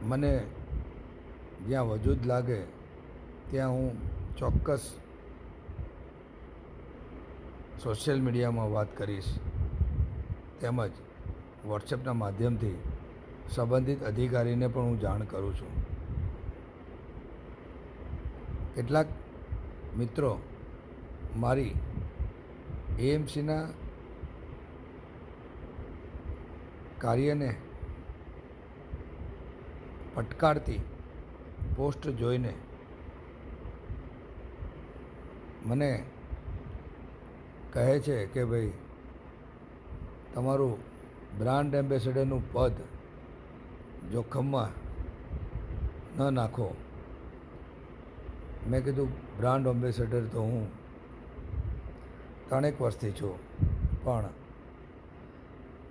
મને જ્યાં વજૂદ લાગે ત્યાં હું ચોક્કસ સોશિયલ મીડિયામાં વાત કરીશ, તેમજ વોટ્સએપના માધ્યમથી સંબંધિત અધિકારીને પણ હું જાણ કરું છું. કેટલાક મિત્રો મારી એએમસીના કાર્યને ફટકારતી પોસ્ટ જોઈને મને કહે છે કે ભાઈ તમારું બ્રાન્ડ એમ્બેસેડરનું પદ જોખમમાં ન નાખો. મેં કીધું બ્રાન્ડ એમ્બેસેડર તો હું 3 વર્ષથી છું, પણ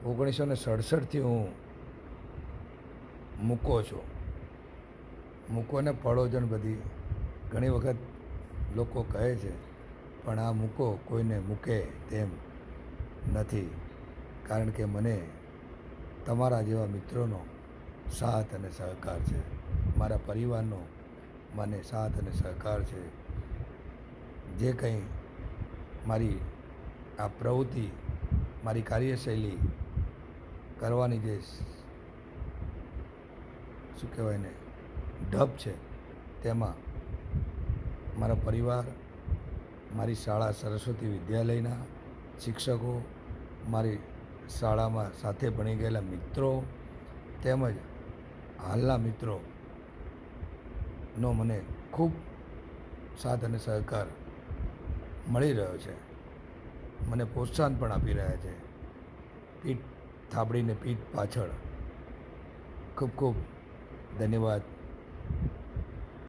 1967થી હું મૂકો છું. મૂકોને પડોજણ બધી ઘણી વખત લોકો કહે છે, પણ આ મૂકો કોઈને મૂકે તેમ નથી, કારણ કે મને તમારા જેવા મિત્રોનો સાથ અને સહકાર છે, મારા પરિવારનો મને સાથ અને સહકાર છે. જે કંઈ મારી આ પ્રવૃત્તિ, મારી કાર્યશૈલી કરવાની જે શું કહેવાય ને ઢબ છે, તેમાં મારા પરિવાર, મારી શાળા સરસ્વતી વિદ્યાલયના શિક્ષકો, મારી શાળામાં સાથે ભણી ગયેલા મિત્રો તેમજ હાલના મિત્રોનો મને ખૂબ સાથ અને સહકાર મળી રહ્યો છે. મને પ્રોત્સાહન પણ આપી રહ્યા છે. પીઠ થાબડીને પીઠ પાછળ ખૂબ ખૂબ ધન્યવાદ.